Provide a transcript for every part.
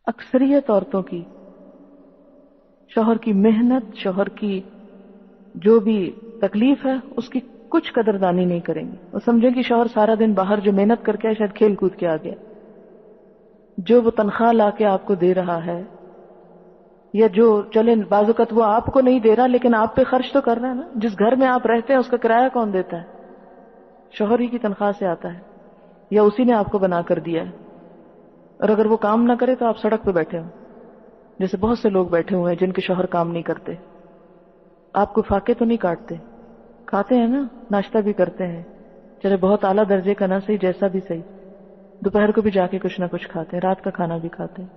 اکثریت عورتوں کی شوہر کی محنت، شوہر کی جو بھی تکلیف ہے اس کی کچھ قدردانی نہیں کریں گی. وہ سمجھیں کہ شوہر سارا دن باہر جو محنت کر کے آئے، شاید کھیل کود کے آ گیا، جو وہ تنخواہ لا کے آپ کو دے رہا ہے، یا جو چلے بعض اوقات وہ آپ کو نہیں دے رہا لیکن آپ پہ خرچ تو کر رہا ہے نا. جس گھر میں آپ رہتے ہیں اس کا کرایہ کون دیتا ہے؟ شوہر ہی کی تنخواہ سے آتا ہے، یا اسی نے آپ کو بنا کر دیا ہے. اور اگر وہ کام نہ کرے تو آپ سڑک پہ بیٹھے ہوں، جیسے بہت سے لوگ بیٹھے ہوئے ہیں جن کے شوہر کام نہیں کرتے. آپ کو فاقے تو نہیں کاٹتے، کھاتے ہیں نا، ناشتہ بھی کرتے ہیں، چلے بہت اعلیٰ درجے کا نہ صحیح، جیسا بھی صحیح. دوپہر کو بھی جا کے کچھ نہ کچھ کھاتے ہیں، رات کا کھانا بھی کھاتے ہیں،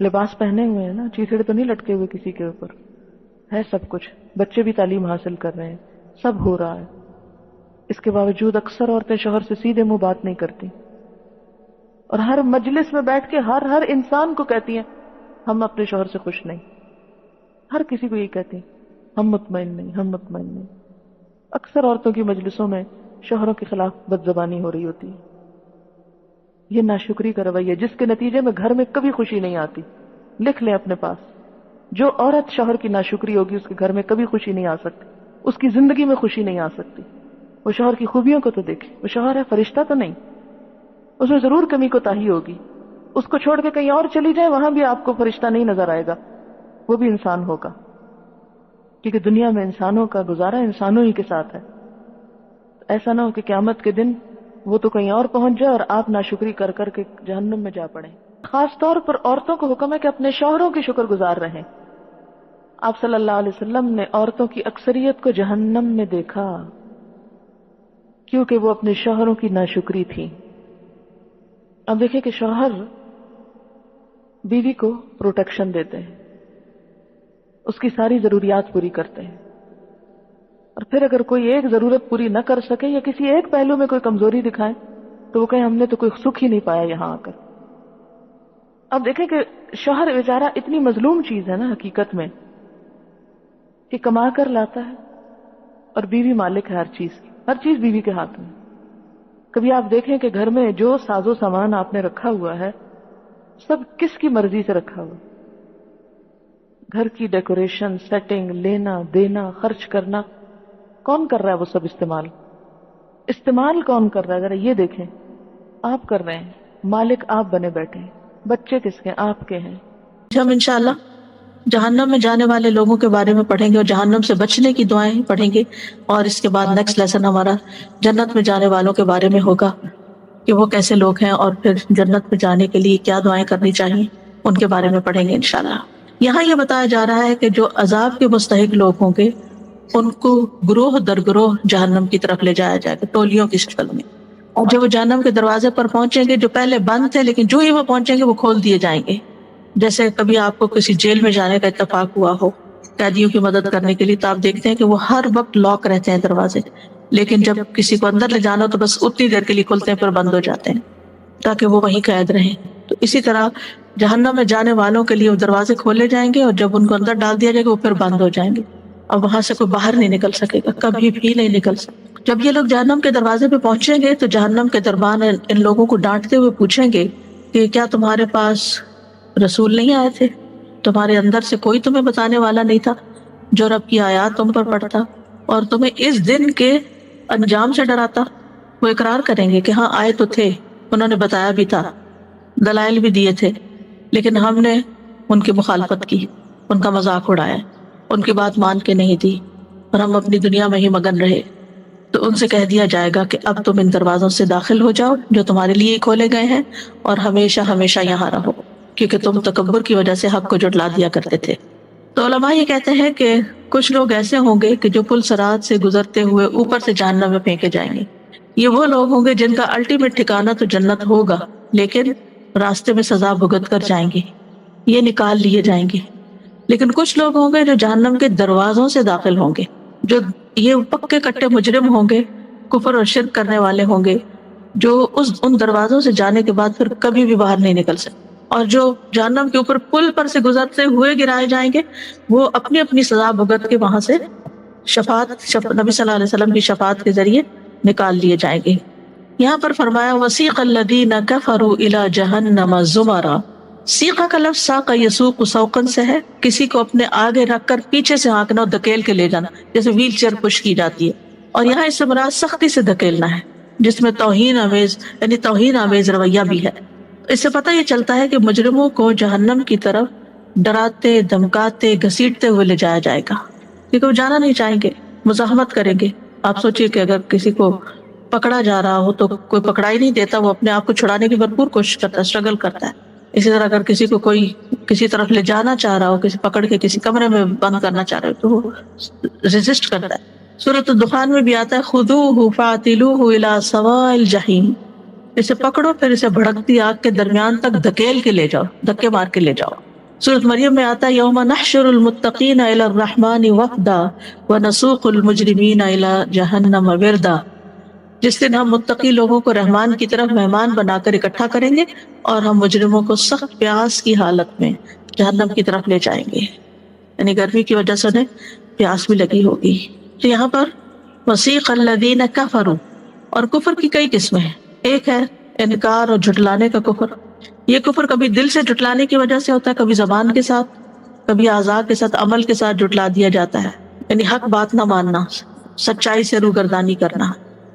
لباس پہنے ہوئے ہیں نا، چیتڑے تو نہیں لٹکے ہوئے کسی کے اوپر، ہے سب کچھ. بچے بھی تعلیم حاصل کر رہے ہیں، سب ہو رہا ہے. اس کے باوجود اکثر عورتیں شوہر سے سیدھے منہ بات نہیں کرتی، اور ہر مجلس میں بیٹھ کے ہر انسان کو کہتی ہیں ہم اپنے شوہر سے خوش نہیں. ہر کسی کو یہ کہتی ہیں ہم مطمئن نہیں، ہم مطمئن نہیں. اکثر عورتوں کی مجلسوں میں شوہروں کے خلاف بد زبانی ہو رہی ہوتی ہے. یہ ناشکری کا رویہ جس کے نتیجے میں گھر میں کبھی خوشی نہیں آتی. لکھ لیں اپنے پاس، جو عورت شوہر کی ناشکری ہوگی اس کے گھر میں کبھی خوشی نہیں آ سکتی، اس کی زندگی میں خوشی نہیں آ سکتی. وہ شوہر کی خوبیوں کو تو دیکھے، وہ شوہر ہے، فرشتہ تو نہیں. اس میں ضرور کمی کوتاہی ہوگی. اس کو چھوڑ کے کہیں اور چلی جائے، وہاں بھی آپ کو فرشتہ نہیں نظر آئے گا، وہ بھی انسان ہوگا. کیونکہ دنیا میں انسانوں کا گزارا انسانوں ہی کے ساتھ ہے. ایسا نہ ہو کہ قیامت کے دن وہ تو کہیں اور پہنچ جائے اور آپ ناشکری کر کر کے جہنم میں جا پڑیں. خاص طور پر عورتوں کو حکم ہے کہ اپنے شوہروں کی شکر گزار رہیں. آپ صلی اللہ علیہ وسلم نے عورتوں کی اکثریت کو جہنم میں دیکھا کیونکہ وہ اپنے شوہروں کی ناشکری تھی. اب دیکھیں کہ شوہر بیوی کو پروٹیکشن دیتے ہیں، اس کی ساری ضروریات پوری کرتے ہیں، اور پھر اگر کوئی ایک ضرورت پوری نہ کر سکے یا کسی ایک پہلو میں کوئی کمزوری دکھائے تو وہ کہیں ہم نے تو کوئی سکھ ہی نہیں پایا یہاں آ کر. اب دیکھیں کہ شوہر بیچارہ اتنی مظلوم چیز ہے نا حقیقت میں، کہ کما کر لاتا ہے اور بیوی مالک ہے ہر چیز کی، ہر چیز بیوی کے ہاتھ میں. کبھی آپ دیکھیں کہ گھر میں جو ساز و سامان آپ نے رکھا ہوا ہے سب کس کی مرضی سے رکھا ہوا؟ گھر کی ڈیکوریشن، سیٹنگ، لینا دینا، خرچ کرنا کون کر رہا ہے؟ وہ سب استعمال کون کر رہا ہے؟ ذرا یہ دیکھیں. آپ کر رہے ہیں، مالک آپ بنے بیٹھے ہیں. بچے کس کے؟ آپ کے ہیں. ہم انشاءاللہ جہنم میں جانے والے لوگوں کے بارے میں پڑھیں گے اور جہنم سے بچنے کی دعائیں پڑھیں گے، اور اس کے بعد نیکسٹ لیسن ہمارا جنت میں جانے والوں کے بارے میں ہوگا کہ وہ کیسے لوگ ہیں، اور پھر جنت میں جانے کے لیے کیا دعائیں کرنی چاہیے ان کے بارے میں پڑھیں گے انشاءاللہ. یہاں یہ بتایا جا رہا ہے کہ جو عذاب کے مستحق لوگ ہوں گے ان کو گروہ در گروہ جہنم کی طرف لے جایا جائے گا، ٹولیوں کی شکل میں. اور جب وہ جہنم کے دروازے پر پہنچیں گے، جو پہلے بند تھے لیکن جو ہی وہ پہنچیں گے وہ کھول دیے جائیں گے. جیسے کبھی آپ کو کسی جیل میں جانے کا اتفاق ہوا ہو قیدیوں کی مدد کرنے کے لیے، تو آپ دیکھتے ہیں کہ وہ ہر وقت لاک رہتے ہیں دروازے، لیکن جب کسی کو اندر لے جانا تو بس اتنی دیر کے لیے کھلتے ہیں پھر بند ہو جاتے ہیں تاکہ وہ وہیں قید رہیں. تو اسی طرح جہنم میں جانے والوں کے لیے وہ دروازے کھولے جائیں گے، اور جب ان کو اندر ڈال دیا جائے گا وہ پھر بند ہو جائیں گے، اور وہاں سے کوئی باہر نہیں نکل سکے گا، کبھی بھی نہیں نکل سکے. جب یہ لوگ جہنم کے دروازے پہ پہنچیں گے تو جہنم کے دربان ان لوگوں کو ڈانٹتے ہوئے پوچھیں گے کہ کیا تمہارے پاس رسول نہیں آئے تھے؟ تمہارے اندر سے کوئی تمہیں بتانے والا نہیں تھا جو رب کی آیات تم پر پڑھتا اور تمہیں اس دن کے انجام سے ڈراتا؟ وہ اقرار کریں گے کہ ہاں آئے تو تھے، انہوں نے بتایا بھی تھا، دلائل بھی دیے تھے، لیکن ہم نے ان کی مخالفت کی، ان کا مذاق اڑایا، ان کی بات مان کے نہیں دی، اور ہم اپنی دنیا میں ہی مگن رہے. تو ان سے کہہ دیا جائے گا کہ اب تم ان دروازوں سے داخل ہو جاؤ جو تمہارے لیے کھولے گئے ہیں، اور ہمیشہ ہمیشہ یہاں رہو، کیونکہ تم تکبر کی وجہ سے حق کو جھٹلا دیا کرتے تھے. تو علماء یہ کہتے ہیں کہ کچھ لوگ ایسے ہوں گے کہ جو پل صراط سے گزرتے ہوئے اوپر سے جہنم میں پھینکے جائیں گے. یہ وہ لوگ ہوں گے جن کا الٹیمیٹ ٹھکانہ تو جنت ہوگا، لیکن راستے میں سزا بھگت کر جائیں گے، یہ نکال لیے جائیں گے. لیکن کچھ لوگ ہوں گے جو جہنم کے دروازوں سے داخل ہوں گے، جو یہ پکے کٹے مجرم ہوں گے، کفر اور شرک کرنے والے ہوں گے، جو ان دروازوں سے جانے کے بعد پھر کبھی بھی باہر نہیں نکل سکتے. اور جو جہنم کے اوپر پل پر سے گزرتے ہوئے گرائے جائیں گے، وہ اپنی اپنی سزا بھگت کے وہاں سے نبی صلی اللہ علیہ وسلم کی شفاعت کے ذریعے نکال لیے جائیں گے. یہاں پر فرمایا وَسِيقَ الَّذِينَ كَفَرُوا إِلَى جَهَنَّمَ زُمَرًا، سیقہ کا لفظ ساق یسوق سوقن سے ہے، کسی کو اپنے آگے رکھ کر پیچھے سے ہانکنا اور دھکیل کے لے جانا، جیسے ویل چیئر پش کی جاتی ہے. اور یہاں اس سے مراد سختی سے دھکیلنا ہے، جس میں توہین آمیز رویہ بھی ہے. اس سے پتہ یہ چلتا ہے کہ مجرموں کو جہنم کی طرف ڈراتے، دھمکاتے، گھسیٹتے ہوئے لے جایا جائے گا، کیونکہ وہ جانا نہیں چاہیں گے، مزاحمت کریں گے. آپ سوچئے کہ اگر کسی کو پکڑا جا رہا ہو تو کوئی پکڑا ہی نہیں دیتا، وہ اپنے آپ کو چھڑانے کی بھرپور کوشش کرتا ہے، اسٹرگل کرتا ہے. اسی طرح اگر کسی کو کوئی کسی طرف لے جانا چاہ رہا ہو، کسی پکڑ کے کسی کمرے میں بند کرنا چاہ رہا ہو، تو وہ ریزسٹ کرتا ہے. سورۃ الدخان میں بھی آتا ہے خذوہ فاعتلوہ الی سواء الجحیم، اسے پکڑو پھر اسے بھڑکتی آگ کے درمیان تک دھکیل کے لے جاؤ، دھکے مار کے لے جاؤ. سورۃ مریم میں آتا ہے یوم نحشر المتقین الی الرحمن وفدا ونسوق المجرمین الی جہنم وردا، جس دن ہم متقی لوگوں کو رحمان کی طرف مہمان بنا کر اکٹھا کریں گے اور ہم مجرموں کو سخت پیاس کی حالت میں جہنم کی طرف لے جائیں گے. یعنی گرمی کی وجہ سے انہیں پیاس بھی لگی ہوگی. تو یہاں پر وسیق الذین کفروا، اور کفر کی کئی قسمیں ہیں. ایک ہے انکار اور جھٹلانے کا کفر. یہ کفر کبھی دل سے جھٹلانے کی وجہ سے ہوتا ہے، کبھی زبان کے ساتھ، کبھی اعضاء کے ساتھ، عمل کے ساتھ جھٹلا دیا جاتا ہے. یعنی حق بات نہ ماننا، سچائی سے روگردانی کرنا.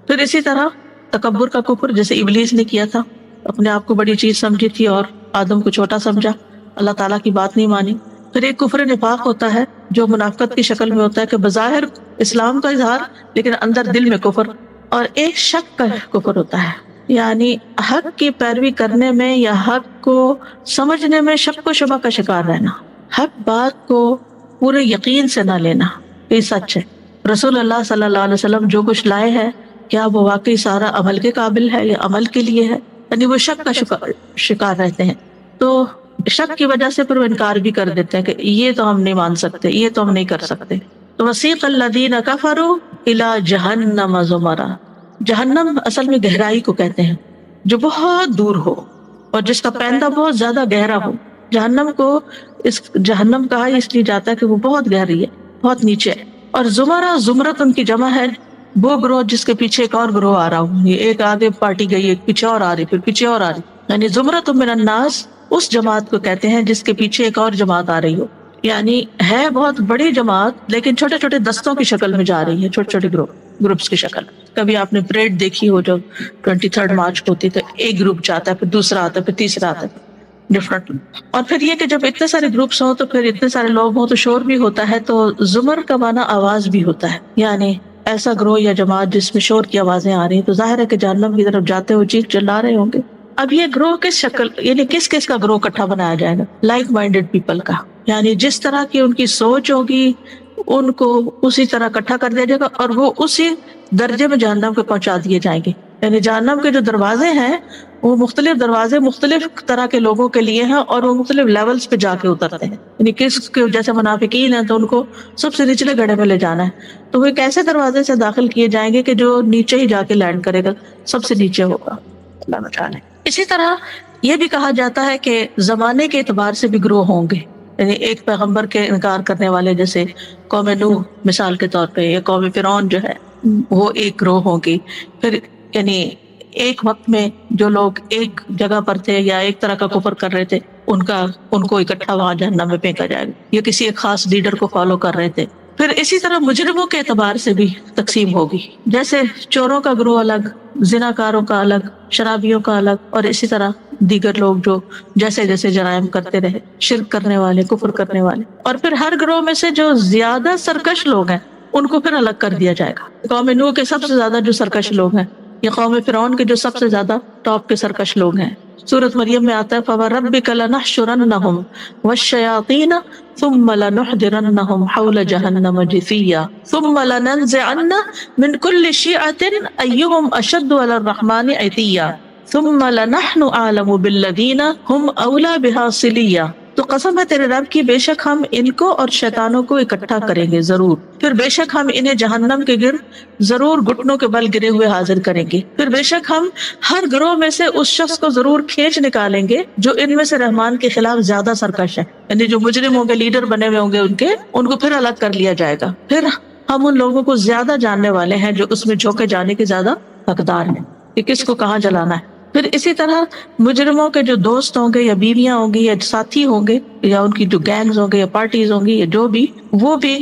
پھر اسی طرح تکبر کا کفر، جیسے ابلیس نے کیا تھا، اپنے آپ کو بڑی چیز سمجھی تھی اور آدم کو چھوٹا سمجھا، اللہ تعالیٰ کی بات نہیں مانی. پھر ایک کفر نفاق ہوتا ہے جو منافقت کی شکل میں ہوتا ہے، کہ بظاہر اسلام کا اظہار لیکن اندر دل میں کفر. اور ایک شک کا کفر ہوتا ہے، یعنی حق کی پیروی کرنے میں یا حق کو سمجھنے میں شک و شبہ کا شکار رہنا، حق بات کو پورے یقین سے نہ لینا یہ سچ ہے. رسول اللہ صلی اللہ علیہ وسلم جو کچھ لائے ہیں، کیا وہ واقعی سارا عمل کے قابل ہے یا عمل کے لیے ہے؟ یعنی وہ شک کا شکار رہتے ہیں. تو شک کی وجہ سے پھر وہ انکار بھی کر دیتے ہیں کہ یہ تو ہم نہیں مان سکتے، یہ تو ہم نہیں کر سکتے. تو وسیق الذین کفروا الی جہنم زمرا، جہنم اصل میں گہرائی کو کہتے ہیں جو بہت دور ہو اور جس کا پیندہ بہت زیادہ گہرا ہو. جہنم کو اس جہنم کہا اس لیے جاتا ہے کہ وہ بہت گہری ہے، بہت نیچے ہے. اور زمرہ، زمرت ان کی جمع ہے وہ گروہ جس کے پیچھے ایک اور گروہ آ رہا ہو، یہ ایک آگے پارٹی گئی، ایک پیچھے اور آ رہی، پھر پیچھے اور آ رہی. یعنی زمرۃ من الناس اس جماعت کو کہتے ہیں جس کے پیچھے ایک اور جماعت آ رہی ہو. یعنی ہے بہت بڑی جماعت لیکن چھوٹے چھوٹے دستوں کی شکل میں جا رہی ہے، چھوٹے چھوٹے گروپس کی شکل. کبھی آپ نے پریڈ دیکھی ہو جب 23 مارچ کو ہوتی، تو ایک گروپ جاتا ہے، پھر دوسرا آتا ہے، پھر تیسرا آتا ہے، ڈفرنٹ. اور پھر یہ کہ جب اتنے سارے گروپس ہوں تو پھر اتنے سارے لوگ ہوں تو شور بھی ہوتا ہے. تو زمر کا معنی آواز بھی ہوتا ہے، یعنی ایسا گروہ یا جماعت جس میں شور کی آوازیں آ رہی ہیں. تو ظاہر ہے کہ جہنم کی طرف جاتے ہوئے چیخ چلا رہے ہوں گے. اب یہ گروہ کس شکل، یعنی کس کس کا گروہ اکٹھا بنایا جائے گا؟ لائک مائنڈیڈ پیپل کا، یعنی جس طرح کی ان کی سوچ ہوگی ان کو اسی طرح اکٹھا کر دیا جائے گا اور وہ اسی درجے میں جہنم کو پہنچا دیے جائیں گے. یعنی جہنم کے جو دروازے ہیں وہ مختلف دروازے مختلف طرح کے لوگوں کے لیے ہیں اور وہ مختلف لیولز پہ جا کے اترتے ہیں. یعنی کس کے جیسے منافقین ہیں تو ان کو سب سے نچلے گڑھے میں لے جانا ہے، تو وہ ایک ایسے دروازے سے داخل کیے جائیں گے کہ جو نیچے ہی جا کے لینڈ کرے گا، سب سے نیچے ہوگا. اللہ نہ جانے. اسی طرح یہ بھی کہا جاتا ہے کہ زمانے کے اعتبار سے بھی گروہ ہوں گے. یعنی ایک پیغمبر کے انکار کرنے والے، جیسے قوم نوح مثال کے طور پہ، یا قوم فرعون جو ہے وہ ایک گروہ ہوگی. پھر یعنی ایک وقت میں جو لوگ ایک جگہ پر تھے یا ایک طرح کا کفر کر رہے تھے ان کو اکٹھا وہاں جہنم میں پھینکا جائے گا، یا کسی ایک خاص لیڈر کو فالو کر رہے تھے. پھر اسی طرح مجرموں کے اعتبار سے بھی تقسیم ہوگی، جیسے چوروں کا گروہ الگ، زناکاروں کا الگ، شرابیوں کا الگ، اور اسی طرح دیگر لوگ جو جیسے جیسے جرائم کرتے رہے، شرک کرنے والے، کفر کرنے والے. اور پھر ہر گروہ میں سے جو زیادہ سرکش لوگ ہیں ان کو پھر الگ کر دیا جائے گا. قوم نوح کے سب سے زیادہ جو سرکش لوگ ہیں، یا قوم فرعون کے جو سب سے زیادہ ٹاپ کے سرکش لوگ ہیں. سورۃ مریم میں آتا ہے فَوَرَبِّكَ لَنَحْشُرَنَّهُمْ وَالشَّيَاطِينَ ثُمَّ لَنُحْضِرَنَّهُمْ حَوْلَ جَهَنَّمَ جِثِيًّا ثُمَّ لَنَنزِعَنَّ مِنْ كُلِّ شِيعَةٍ أَيُّهُمْ أَشَدُّ عَلَى الرَّحْمَنِ عِتِيًّا ثُمَّ لَنَحْنُ أَعْلَمُ بِالَّذِينَ هُمْ أَوْلَى بِهَا صِلِيًّا. تو قسم ہے تیرے رب کی، بے شک ہم ان کو اور شیطانوں کو اکٹھا کریں گے ضرور. پھر بے شک ہم انہیں جہنم کے گرد ضرور گھٹنوں کے بل گرے ہوئے حاضر کریں گے. پھر بے شک ہم ہر گروہ میں سے اس شخص کو ضرور کھینچ نکالیں گے جو ان میں سے رحمان کے خلاف زیادہ سرکش ہے. یعنی جو مجرم ہوں گے، لیڈر بنے ہوئے ہوں گے ان کو پھر الگ کر لیا جائے گا. پھر ہم ان لوگوں کو زیادہ جاننے والے ہیں جو اس میں جھونکے جانے کے زیادہ حقدار ہیں کہ کس کو کہاں جلانا ہے. پھر اسی طرح مجرموں کے جو دوست ہوں گے یا بیویاں ہوں گی یا ساتھی ہوں گے یا ان کی جو گینگز ہوں گے یا پارٹیز ہوں گی یا جو بھی، وہ بھی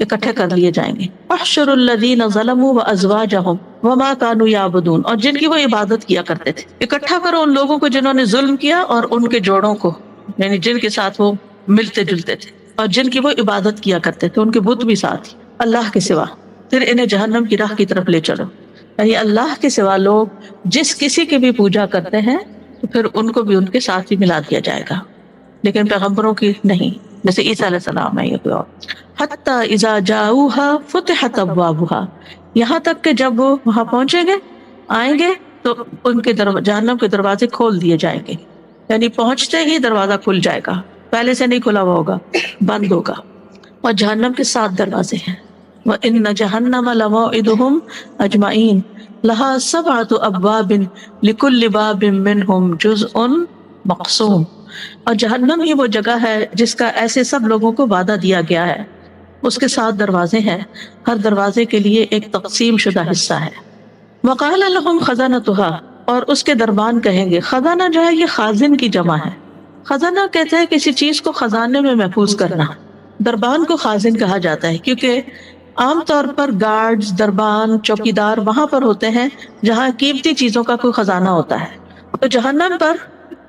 اکٹھے کر لیے جائیں گے. احشر الذین ظلموا وازواجہم وما كانوا يعبدون، اور جن کی وہ عبادت کیا کرتے تھے. اکٹھا کرو ان لوگوں کو جنہوں نے ظلم کیا اور ان کے جوڑوں کو، یعنی جن کے ساتھ وہ ملتے جلتے تھے اور جن کی وہ عبادت کیا کرتے تھے، ان کے بت بھی ساتھ ہی اللہ کے سوا. پھر انہیں جہنم کی راہ کی طرف لے چلو. یعنی اللہ کے سوا لوگ جس کسی کی بھی پوجا کرتے ہیں تو پھر ان کو بھی ان کے ساتھ ہی ملا دیا جائے گا، لیکن پیغمبروں کی نہیں، جیسے عیسیٰ علیہ السلام ہے یا کوئی اور. حتی اذا جاؤوها فتحت ابوابها، یہاں تک کہ جب وہ وہاں پہنچیں گے، آئیں گے، تو ان کے جہنم کے دروازے کھول دیے جائیں گے. یعنی پہنچتے ہی دروازہ کھل جائے گا، پہلے سے نہیں کھلا ہوا ہوگا، بند ہوگا. اور جہنم کے 7 دروازے ہیں. وَإِنَّ جَهَنَّمَ لَمَوْعِدُهُمْ أَجْمَعِينَ لَهَا 7 أَبْوَابٍ لِكُلِّ بَابٍ مِّنْهُمْ جُزْءٌ مَقْسُومٌ. اور جہنم ہی وہ جگہ ہے جس کا ایسے سب لوگوں کو وعدہ دیا گیا ہے. اس کے 7 دروازے ہیں، ہر دروازے کے لیے ایک تقسیم شدہ حصہ ہے. وَقَالَ لَهُمْ خَزَنَتُهَا، اور اس کے دربان کہیں گے. خزانہ جو ہے یہ خازن کی جمع ہے. خزانہ کہتے ہیں کسی چیز کو خزانے میں محفوظ کرنا. دربان کو خازن کہا جاتا ہے کیونکہ عام طور پر گارڈز، دربان، چوکیدار وہاں پر ہوتے ہیں جہاں قیمتی چیزوں کا کوئی خزانہ ہوتا ہے. تو جہنم پر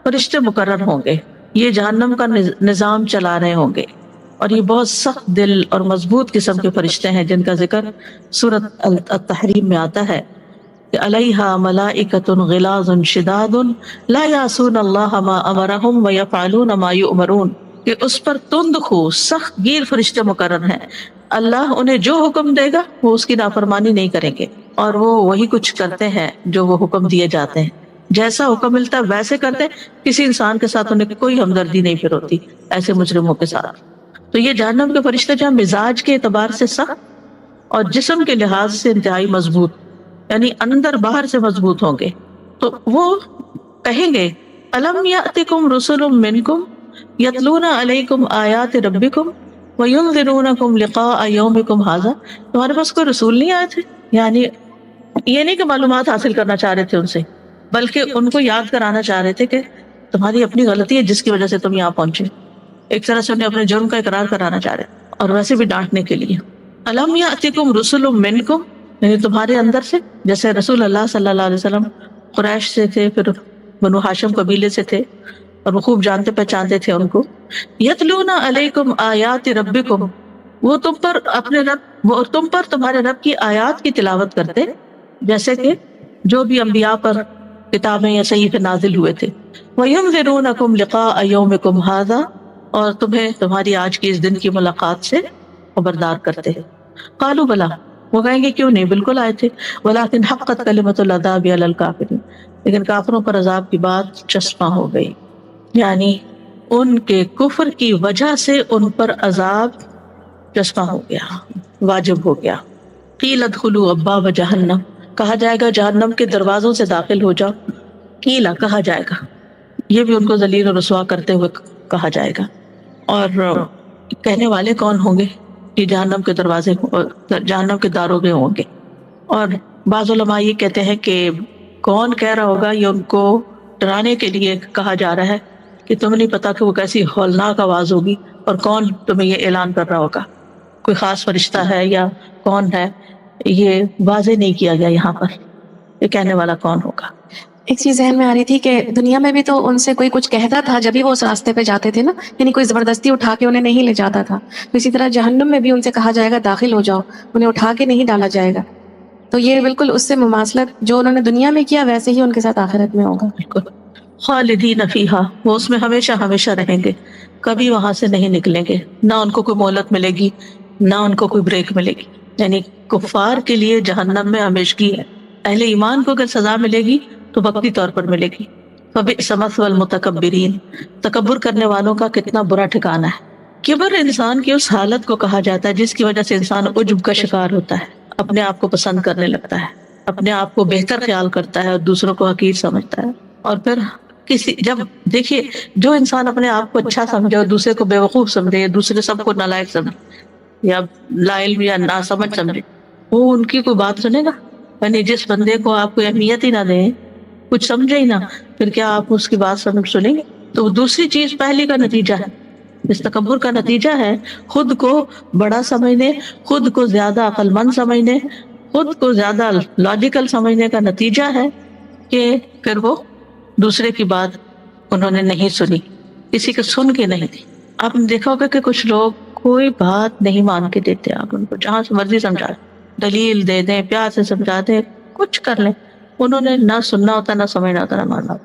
فرشتے مقرر ہوں گے، یہ جہنم کا نظام چلا رہے ہوں گے، اور یہ بہت سخت دل اور مضبوط قسم کے فرشتے ہیں جن کا ذکر سورۃ التحریم میں آتا ہے کہ علیہا ملائکۃ غلاظ شداد لا یعصون اللہ ما امرہم ویفعلون ما یؤمرون، کہ اس پر تند خو سخت گیر فرشتے مقرر ہیں. اللہ انہیں جو حکم دے گا وہ اس کی نافرمانی نہیں کریں گے، اور وہ وہی کچھ کرتے ہیں جو وہ حکم دیے جاتے ہیں. جیسا حکم ملتا ہے ویسے کرتے، کسی انسان کے ساتھ انہیں کوئی ہمدردی نہیں پھر ہوتی ایسے مجرموں کے ساتھ. تو یہ جہنم کے فرشتے جہاں مزاج کے اعتبار سے سخت اور جسم کے لحاظ سے انتہائی مضبوط، یعنی اندر باہر سے مضبوط ہوں گے، تو وہ کہیں گے الم یاتکم رسل منکم یتلون علیکم آیات ربکم وینذرونکم لقاء یومکم ھذا، تمہارے پاس کوئی رسول نہیں آئے تھے؟ یعنی یہ نہیں کہ معلومات حاصل کرنا چاہ رہے تھے ان سے، بلکہ ان کو یاد کرانا چاہ رہے تھے کہ تمہاری اپنی غلطی ہے جس کی وجہ سے تم یہاں پہنچے. ایک طرح سے انہیں اپنے جرم کا اقرار کرانا چاہ رہے تھے، اور ویسے بھی ڈانٹنے کے لیے. الم یاتکم رسل منکم، یعنی تمہارے اندر سے، جیسے رسول اللہ صلی اللہ علیہ وسلم قریش سے تھے، پھر بنو ہاشم قبیلے سے تھے، اور وہ خوب جانتے پہچانتے تھے ان کو. یتلون علیکم آیات ربکم، وہ تم پر تمہارے رب کی آیات کی تلاوت کرتے، جیسے کہ جو بھی انبیاء پر کتابیں یا صحیفے نازل ہوئے تھے. وینذرونکم لقاء یومکم ھذا، اور تمہیں تمہاری آج کی اس دن کی ملاقات سے خبردار کرتے. قالوا بلا، وہ کہیں گے کیوں نہیں، بالکل آئے تھے. ولکن حقت کلمۃ العذاب علی الکافرین، لیکن کافروں پر عذاب کی بات چسپاں ہو گئی، یعنی ان کے کفر کی وجہ سے ان پر عذاب چسپاں ہو گیا، واجب ہو گیا. قیل ادخلوا ابواب جہنم، کہا جائے گا جہنم کے دروازوں سے داخل ہو جاؤ. قیلا، کہا جائے گا، یہ بھی ان کو ذلیل و رسوا کرتے ہوئے کہا جائے گا. اور کہنے والے کون ہوں گے؟ یہ جہنم کے دروازے، جہنم کے داروغے ہوں گے. اور بعض علماء یہ کہتے ہیں کہ کون کہہ رہا ہوگا، یہ ان کو ڈرانے کے لیے کہا جا رہا ہے کہ تمہیں نہیں پتا کہ وہ کیسی ہولناک آواز ہوگی، اور کون تمہیں یہ اعلان کر رہا ہوگا، کوئی خاص فرشتہ ہے یا کون ہے، یہ واضح نہیں کیا گیا یہاں پر یہ کہنے والا کون ہوگا. ایک چیز ذہن میں آ رہی تھی کہ دنیا میں بھی تو ان سے کوئی کچھ کہتا تھا جب ہی وہ اس راستے پہ جاتے تھے نا، یعنی کوئی زبردستی اٹھا کے انہیں نہیں لے جاتا تھا. تو اسی طرح جہنم میں بھی ان سے کہا جائے گا داخل ہو جاؤ، انہیں اٹھا کے نہیں ڈالا جائے گا. تو یہ بالکل اس سے مماثلت جو انہوں نے دنیا میں کیا ویسے ہی ان کے ساتھ آخرت میں ہوگا. بالکل. خالدین فیہا، وہ اس میں ہمیشہ ہمیشہ رہیں گے، کبھی وہاں سے نہیں نکلیں گے، نہ ان کو کوئی مہلت ملے گی نہ ان کو کوئی بریک ملے گی. یعنی کفار کے لیے جہنم میں ہمیشگی ہے، اہل ایمان کو اگر سزا ملے گی تو وقتی طور پر ملے گی. فبئس مثوى المتکبرین، تکبر کرنے والوں کا کتنا برا ٹھکانہ ہے. کبر انسان کی اس حالت کو کہا جاتا ہے جس کی وجہ سے انسان عجب کا شکار ہوتا ہے، اپنے آپ کو پسند کرنے لگتا ہے، اپنے آپ کو بہتر خیال کرتا ہے اور دوسروں کو حقیر سمجھتا ہے. اور پھر جب دیکھیے جو انسان اپنے آپ کو اچھا سمجھے اور دوسرے کو بیوقوف سمجھے، دوسرے سب کو نالائق سمجھے یا لا علم یا ناسمجھ سمجھے، وہ ان کی کوئی بات سنے گا؟ یعنی جس بندے کو آپ کوئی اہمیت ہی نہ دیں، کچھ سمجھے ہی نہ، پھر کیا آپ اس کی بات سنیں گے؟ تو دوسری چیز پہلی کا نتیجہ ہے، اس تکبر کا نتیجہ ہے خود کو بڑا سمجھنے، خود کو زیادہ عقل مند سمجھنے، خود کو زیادہ لاجیکل سمجھنے کا نتیجہ ہے کہ پھر وہ دوسرے کی بات انہوں نے نہیں سنی، کسی کو سن کے نہیں دی۔ آپ نے دیکھا ہوگا کہ کچھ لوگ کوئی بات نہیں مان کے دیتے، آپ ان کو جہاں سے مرضی سمجھا دیں، دلیل دے دیں، پیار سے سمجھا دیں، کچھ کر لیں، انہوں نے نہ سننا ہوتا، نہ سمجھنا ہوتا، نہ ماننا ہوتا۔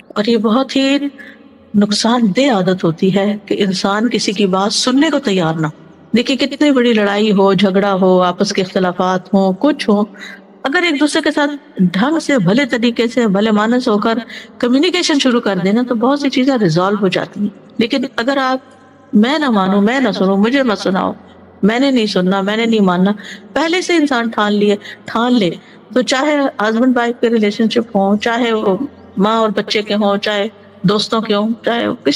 اور یہ بہت ہی نقصان دہ عادت ہوتی ہے کہ انسان کسی کی بات سننے کو تیار نہ ہو۔ دیکھیے کتنی بڑی لڑائی ہو، جھگڑا ہو، آپس کے اختلافات ہوں، کچھ ہو، اگر ایک دوسرے کے ساتھ ڈھنگ سے، بھلے طریقے سے، بھلے مانس ہو کر کمیونیکیشن شروع کر دینا تو بہت سی چیزیں ریزالو ہو جاتی ہیں۔ لیکن اگر آپ میں نہ مانوں، میں نہ سنوں، مجھے مت سناؤ، میں نے نہیں سننا، میں نے نہیں ماننا، پہلے سے انسان ٹھان لے تو چاہے ہسبینڈ وائف کے ریلیشن شپ ہوں، چاہے وہ ماں اور بچے کے ہوں، چاہے دوستوں کے ہوں، چاہے کسی